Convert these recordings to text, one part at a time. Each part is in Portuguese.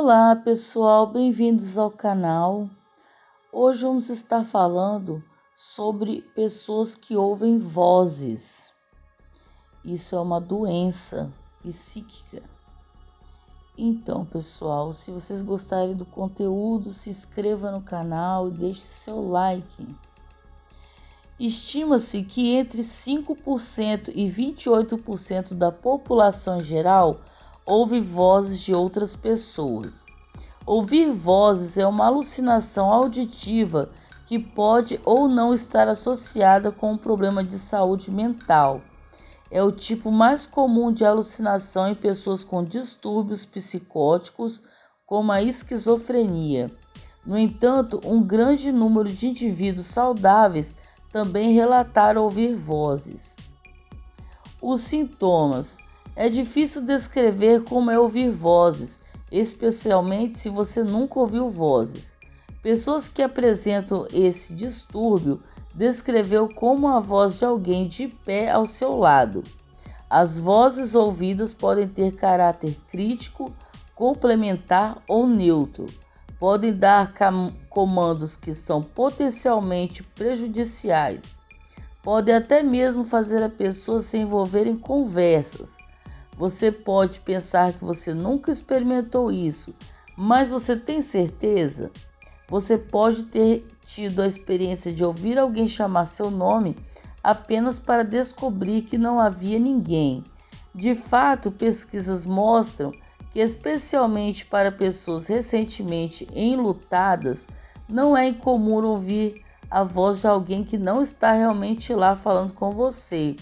Olá pessoal, bem-vindos ao canal. Hoje vamos estar falando sobre pessoas que ouvem vozes. Isso é uma doença psíquica. Então pessoal, se vocês gostarem do conteúdo, se inscreva no canal e deixe seu like. Estima-se que entre 5% e 28% da população em geral ouve vozes de outras pessoas. Ouvir vozes é uma alucinação auditiva que pode ou não estar associada com um problema de saúde mental. É o tipo mais comum de alucinação em pessoas com distúrbios psicóticos, como a esquizofrenia. No entanto, um grande número de indivíduos saudáveis também relataram ouvir vozes. Os sintomas. É difícil descrever como é ouvir vozes, especialmente se você nunca ouviu vozes. Pessoas que apresentam esse distúrbio descreveu como a voz de alguém de pé ao seu lado. As vozes ouvidas podem ter caráter crítico, complementar ou neutro. Podem dar comandos que são potencialmente prejudiciais. Podem até mesmo fazer a pessoa se envolver em conversas. Você pode pensar que você nunca experimentou isso, mas você tem certeza? Você pode ter tido a experiência de ouvir alguém chamar seu nome apenas para descobrir que não havia ninguém. De fato, pesquisas mostram que, especialmente para pessoas recentemente enlutadas, não é incomum ouvir a voz de alguém que não está realmente lá falando com você,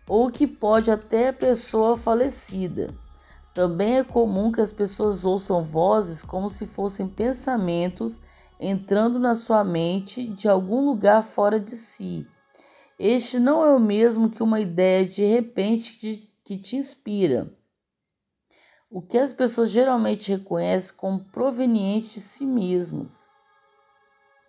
ou que pode até a pessoa falecida. Também é comum que as pessoas ouçam vozes como se fossem pensamentos entrando na sua mente de algum lugar fora de si. Este não é o mesmo que uma ideia de repente que te inspira, o que as pessoas geralmente reconhecem como proveniente de si mesmas.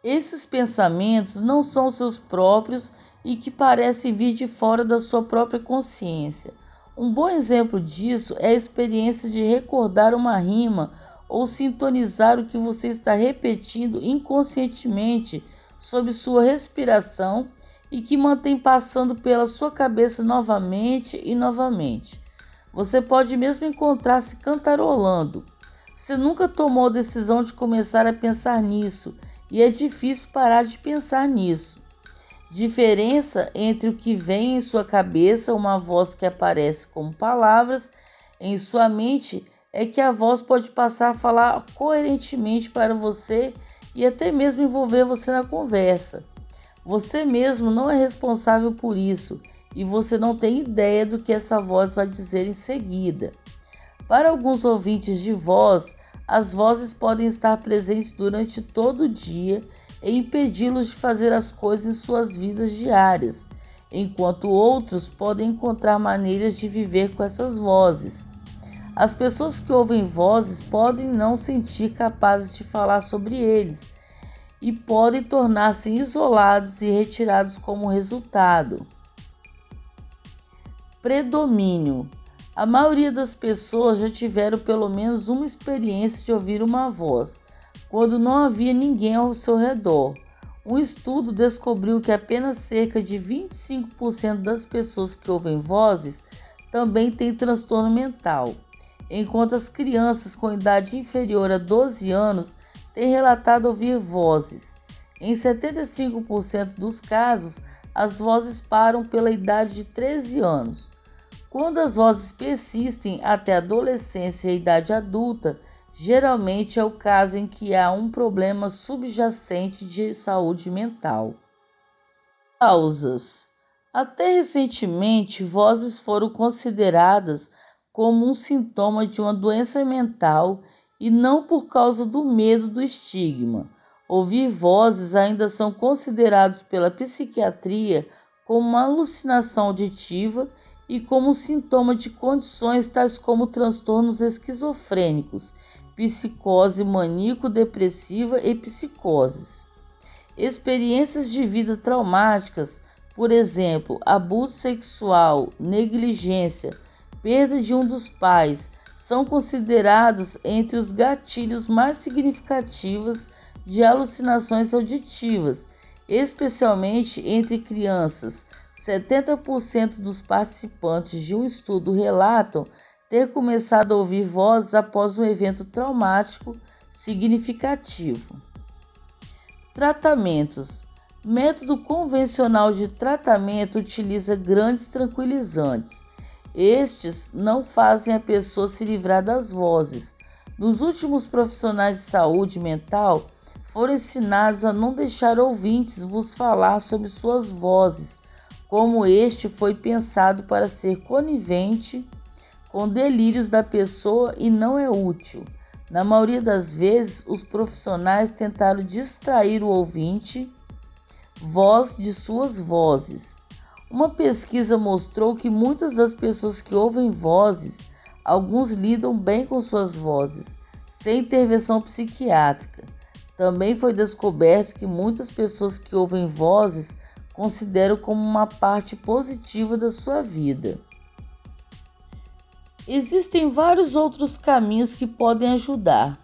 Esses pensamentos não são seus próprios e que parecem vir de fora da sua própria consciência. Um bom exemplo disso é a experiência de recordar uma rima ou sintonizar o que você está repetindo inconscientemente sob sua respiração e que mantém passando pela sua cabeça novamente e novamente. Você pode mesmo encontrar-se cantarolando. Você nunca tomou a decisão de começar a pensar nisso e é difícil parar de pensar nisso. Diferença entre o que vem em sua cabeça, uma voz que aparece como palavras em sua mente, é que a voz pode passar a falar coerentemente para você e até mesmo envolver você na conversa. Você mesmo não é responsável por isso e você não tem ideia do que essa voz vai dizer em seguida. Para alguns ouvintes de voz, as vozes podem estar presentes durante todo o dia e impedi-los de fazer as coisas em suas vidas diárias, enquanto outros podem encontrar maneiras de viver com essas vozes. As pessoas que ouvem vozes podem não sentir capazes de falar sobre eles e podem tornar-se isolados e retirados como resultado. Predomínio. A maioria das pessoas já tiveram pelo menos uma experiência de ouvir uma voz, quando não havia ninguém ao seu redor. Um estudo descobriu que apenas cerca de 25% das pessoas que ouvem vozes também têm transtorno mental, enquanto as crianças com idade inferior a 12 anos têm relatado ouvir vozes. Em 75% dos casos, as vozes param pela idade de 13 anos. Quando as vozes persistem até a adolescência e a idade adulta, geralmente é o caso em que há um problema subjacente de saúde mental. Causas. Até recentemente, vozes foram consideradas como um sintoma de uma doença mental e não por causa do medo do estigma. Ouvir vozes ainda são considerados pela psiquiatria como uma alucinação auditiva e como sintoma de condições tais como transtornos esquizofrênicos, psicose maníaco-depressiva e psicoses. Experiências de vida traumáticas, por exemplo, abuso sexual, negligência, perda de um dos pais, são considerados entre os gatilhos mais significativos de alucinações auditivas, especialmente entre crianças. 70% dos participantes de um estudo relatam ter começado a ouvir vozes após um evento traumático significativo. Tratamentos. Método convencional de tratamento utiliza grandes tranquilizantes. Estes não fazem a pessoa se livrar das vozes. Nos últimos profissionais de saúde mental foram ensinados a não deixar ouvintes vos falar sobre suas vozes, como este foi pensado para ser conivente com delírios da pessoa e não é útil. Na maioria das vezes, os profissionais tentaram distrair o ouvinte voz de suas vozes. Uma pesquisa mostrou que muitas das pessoas que ouvem vozes, alguns lidam bem com suas vozes, sem intervenção psiquiátrica. Também foi descoberto que muitas pessoas que ouvem vozes consideram como uma parte positiva da sua vida. Existem vários outros caminhos que podem ajudar.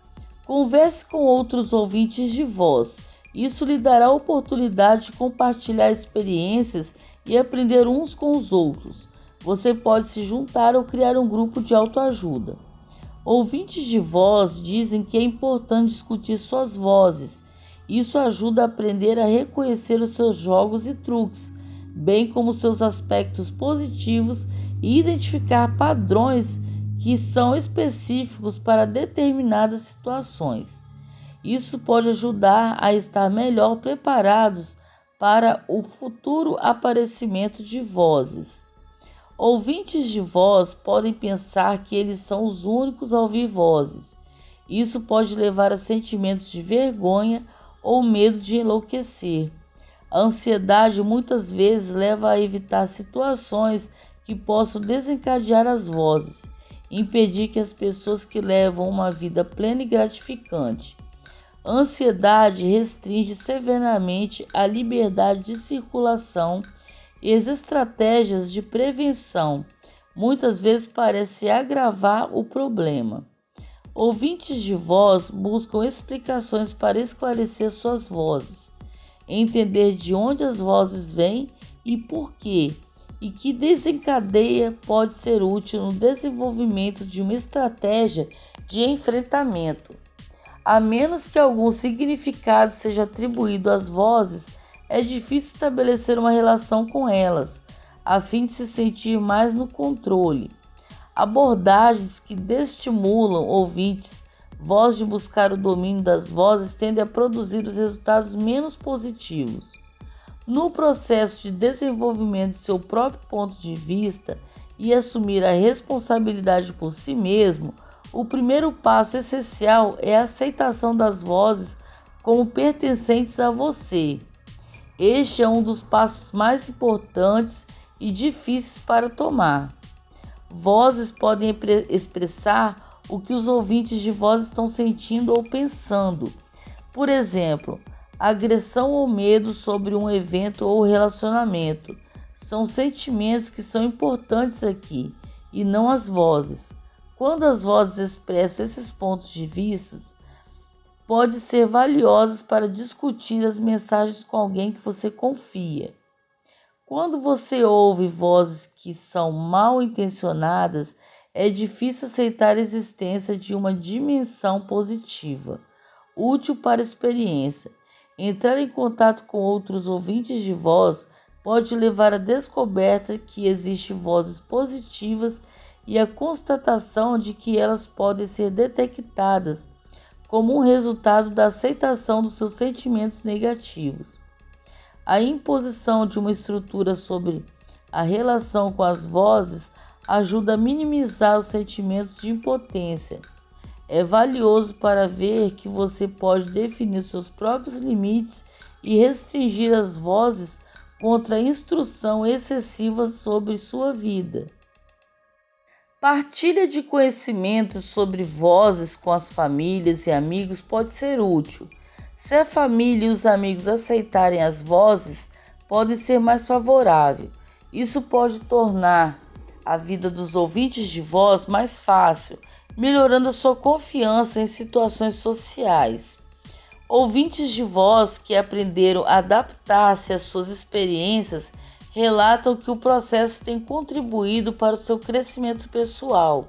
Converse com outros ouvintes de voz. Isso lhe dará a oportunidade de compartilhar experiências e aprender uns com os outros. Você pode se juntar ou criar um grupo de autoajuda. Ouvintes de voz dizem que é importante discutir suas vozes. Isso ajuda a aprender a reconhecer os seus jogos e truques, bem como seus aspectos positivos e identificar padrões que são específicos para determinadas situações. Isso pode ajudar a estar melhor preparados para o futuro aparecimento de vozes. Ouvintes de voz podem pensar que eles são os únicos a ouvir vozes. Isso pode levar a sentimentos de vergonha ou medo de enlouquecer. A ansiedade muitas vezes leva a evitar situações que possam desencadear as vozes, impedir que as pessoas que levam uma vida plena e gratificante. A ansiedade restringe severamente a liberdade de circulação e as estratégias de prevenção muitas vezes parecem agravar o problema. Ouvintes de voz buscam explicações para esclarecer suas vozes, entender de onde as vozes vêm e por quê, e que desencadeia pode ser útil no desenvolvimento de uma estratégia de enfrentamento. A menos que algum significado seja atribuído às vozes, é difícil estabelecer uma relação com elas, a fim de se sentir mais no controle. Abordagens que desestimulam ouvintes voz de buscar o domínio das vozes tendem a produzir os resultados menos positivos. No processo de desenvolvimento de seu próprio ponto de vista e assumir a responsabilidade por si mesmo, o primeiro passo essencial é a aceitação das vozes como pertencentes a você. Este é um dos passos mais importantes e difíceis para tomar. Vozes podem expressar o que os ouvintes de voz estão sentindo ou pensando. Por exemplo, agressão ou medo sobre um evento ou relacionamento. São sentimentos que são importantes aqui, e não as vozes. Quando as vozes expressam esses pontos de vista, podem ser valiosas para discutir as mensagens com alguém que você confia. Quando você ouve vozes que são mal intencionadas, é difícil aceitar a existência de uma dimensão positiva, útil para a experiência. Entrar em contato com outros ouvintes de voz pode levar à descoberta que existem vozes positivas e à constatação de que elas podem ser detectadas como um resultado da aceitação dos seus sentimentos negativos. A imposição de uma estrutura sobre a relação com as vozes ajuda a minimizar os sentimentos de impotência. É valioso para ver que você pode definir seus próprios limites e restringir as vozes contra a instrução excessiva sobre sua vida. Partilha de conhecimentos sobre vozes com as famílias e amigos pode ser útil. Se a família e os amigos aceitarem as vozes, pode ser mais favorável. Isso pode tornar a vida dos ouvintes de voz mais fácil melhorando a sua confiança em situações sociais. Ouvintes de voz que aprenderam a adaptar-se às suas experiências relatam que o processo tem contribuído para o seu crescimento pessoal.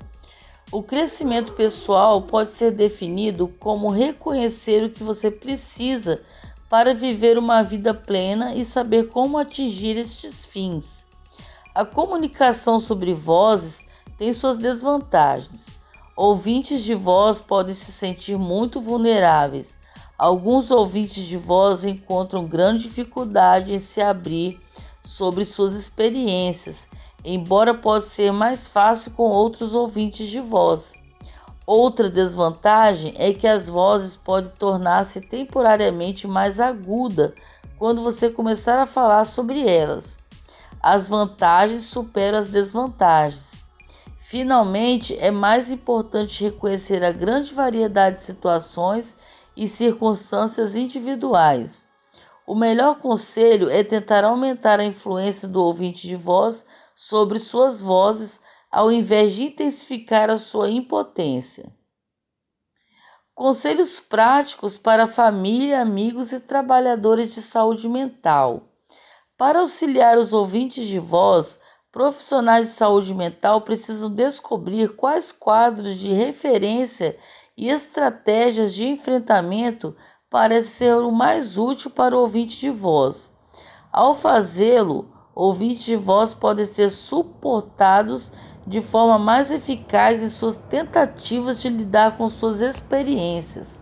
O crescimento pessoal pode ser definido como reconhecer o que você precisa para viver uma vida plena e saber como atingir estes fins. A comunicação sobre vozes tem suas desvantagens. Ouvintes de voz podem se sentir muito vulneráveis. Alguns ouvintes de voz encontram grande dificuldade em se abrir sobre suas experiências, embora possa ser mais fácil com outros ouvintes de voz. Outra desvantagem é que as vozes podem tornar-se temporariamente mais agudas quando você começar a falar sobre elas. As vantagens superam as desvantagens. Finalmente, é mais importante reconhecer a grande variedade de situações e circunstâncias individuais. O melhor conselho é tentar aumentar a influência do ouvinte de voz sobre suas vozes, ao invés de intensificar a sua impotência. Conselhos práticos para família, amigos e trabalhadores de saúde mental. Para auxiliar os ouvintes de voz, profissionais de saúde mental precisam descobrir quais quadros de referência e estratégias de enfrentamento parecem ser o mais útil para o ouvinte de voz. Ao fazê-lo, ouvintes de voz podem ser suportados de forma mais eficaz em suas tentativas de lidar com suas experiências.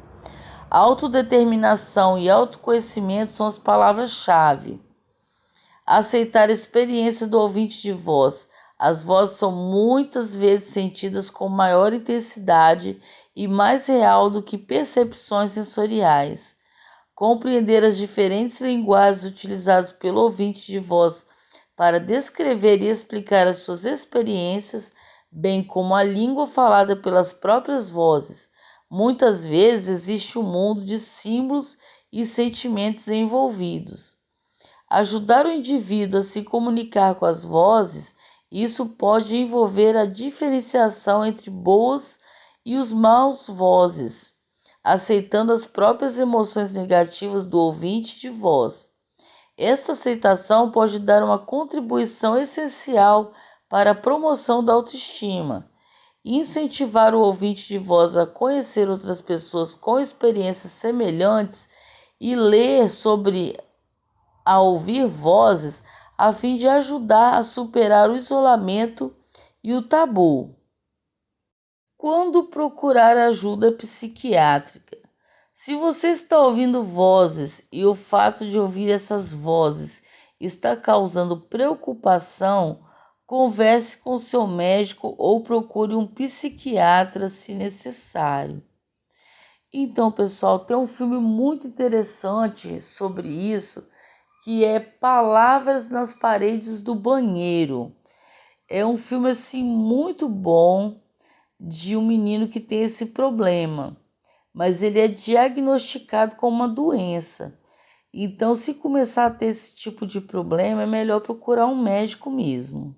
Autodeterminação e autoconhecimento são as palavras-chave. Aceitar a experiência do ouvinte de voz. As vozes são muitas vezes sentidas com maior intensidade e mais real do que percepções sensoriais. Compreender as diferentes linguagens utilizadas pelo ouvinte de voz para descrever e explicar as suas experiências, bem como a língua falada pelas próprias vozes. Muitas vezes existe um mundo de símbolos e sentimentos envolvidos. Ajudar o indivíduo a se comunicar com as vozes, isso pode envolver a diferenciação entre boas e os maus vozes, aceitando as próprias emoções negativas do ouvinte de voz. Esta aceitação pode dar uma contribuição essencial para a promoção da autoestima. Incentivar o ouvinte de voz a conhecer outras pessoas com experiências semelhantes e ler sobre a ouvir vozes a fim de ajudar a superar o isolamento e o tabu. Quando procurar ajuda psiquiátrica? Se você está ouvindo vozes e o fato de ouvir essas vozes está causando preocupação, converse com seu médico ou procure um psiquiatra se necessário. Então, pessoal, tem um filme muito interessante sobre isso, que é Palavras nas Paredes do Banheiro. É um filme assim muito bom de um menino que tem esse problema, mas ele é diagnosticado com uma doença. Então, se começar a ter esse tipo de problema, é melhor procurar um médico mesmo.